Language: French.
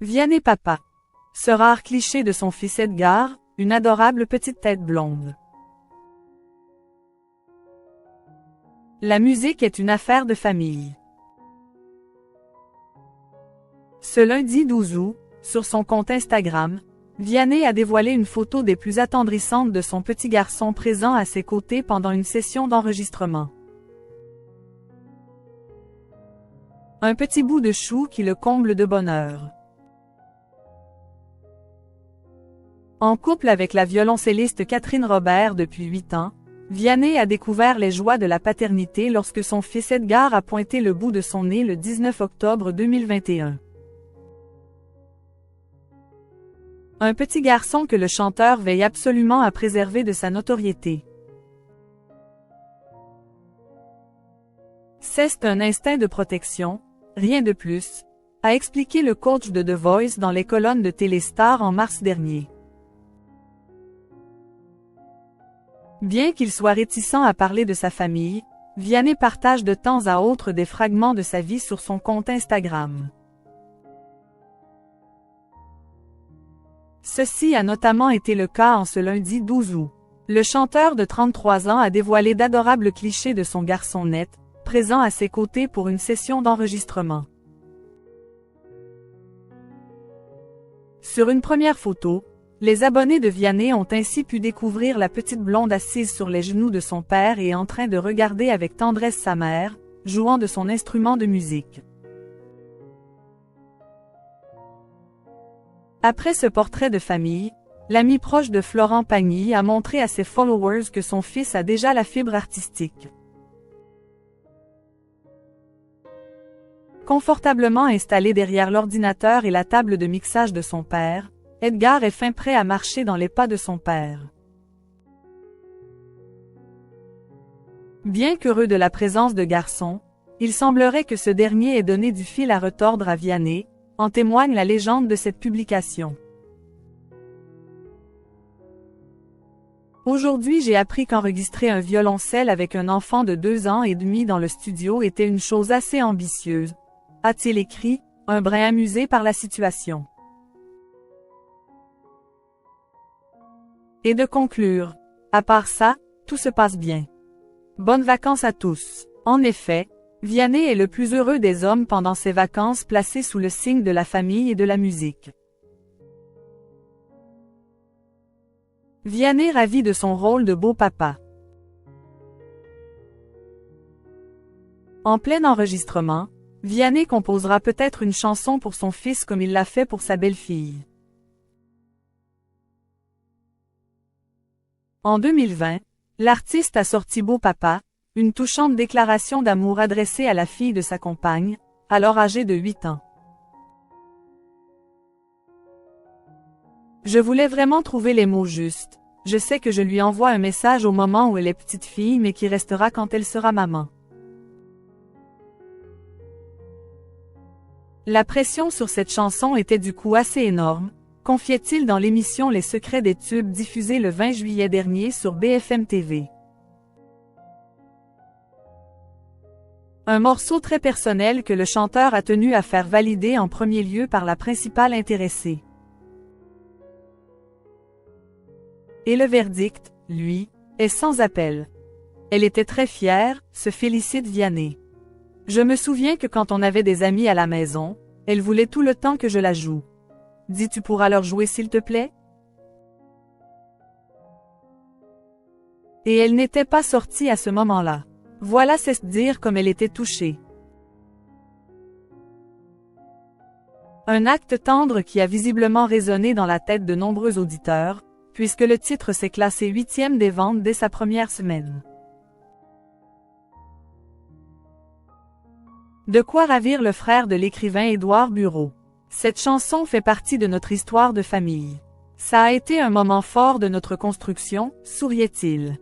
Vianney papa. Ce rare cliché de son fils Edgar, une adorable petite tête blonde. La musique est une affaire de famille. Ce lundi 12 août, sur son compte Instagram, Vianney a dévoilé une photo des plus attendrissantes de son petit garçon présent à ses côtés pendant une session d'enregistrement. Un petit bout de chou qui le comble de bonheur. En couple avec la violoncelliste Catherine Robert depuis 8 ans, Vianney a découvert les joies de la paternité lorsque son fils Edgar a pointé le bout de son nez le 19 octobre 2021. Un petit garçon que le chanteur veille absolument à préserver de sa notoriété. C'est un instinct de protection, rien de plus, a expliqué le coach de The Voice dans les colonnes de Téléstar en mars dernier. Bien qu'il soit réticent à parler de sa famille, Vianney partage de temps à autre des fragments de sa vie sur son compte Instagram. Ceci a notamment été le cas en ce lundi 12 août. Le chanteur de 33 ans a dévoilé d'adorables clichés de son garçon net, présent à ses côtés pour une session d'enregistrement. Sur une première photo, les abonnés de Vianney ont ainsi pu découvrir la petite blonde assise sur les genoux de son père et en train de regarder avec tendresse sa mère, jouant de son instrument de musique. Après ce portrait de famille, l'ami proche de Florent Pagny a montré à ses followers que son fils a déjà la fibre artistique. Confortablement installé derrière l'ordinateur et la table de mixage de son père, Edgar est fin prêt à marcher dans les pas de son père. Bien qu'heureux de la présence de garçon, il semblerait que ce dernier ait donné du fil à retordre à Vianney, en témoigne la légende de cette publication. Aujourd'hui j'ai appris qu'enregistrer un violoncelle avec un enfant de 2 ans et demi dans le studio était une chose assez ambitieuse, a-t-il écrit, un brin amusé par la situation. Et de conclure, à part ça, tout se passe bien. Bonnes vacances à tous. En effet, Vianney est le plus heureux des hommes pendant ses vacances placées sous le signe de la famille et de la musique. Vianney ravi de son rôle de beau papa. En plein enregistrement, Vianney composera peut-être une chanson pour son fils comme il l'a fait pour sa belle-fille. En 2020, l'artiste a sorti Beau Papa, une touchante déclaration d'amour adressée à la fille de sa compagne, alors âgée de 8 ans. Je voulais vraiment trouver les mots justes. Je sais que je lui envoie un message au moment où elle est petite fille mais qui restera quand elle sera maman. La pression sur cette chanson était du coup assez énorme, confiait-il dans l'émission Les Secrets des Tubes diffusée le 20 juillet dernier sur BFM TV. Un morceau très personnel que le chanteur a tenu à faire valider en premier lieu par la principale intéressée. Et le verdict, lui, est sans appel. Elle était très fière, se félicite Vianney. Je me souviens que quand on avait des amis à la maison, elle voulait tout le temps que je la joue. Dis tu pourras leur jouer s'il te plaît? Et elle n'était pas sortie à ce moment-là. Voilà c'est dire comme elle était touchée. Un acte tendre qui a visiblement résonné dans la tête de nombreux auditeurs, puisque le titre s'est classé 8e des ventes dès sa première semaine. De quoi ravir le frère de l'écrivain Édouard Bureau. Cette chanson fait partie de notre histoire de famille. Ça a été un moment fort de notre construction, souriait-il.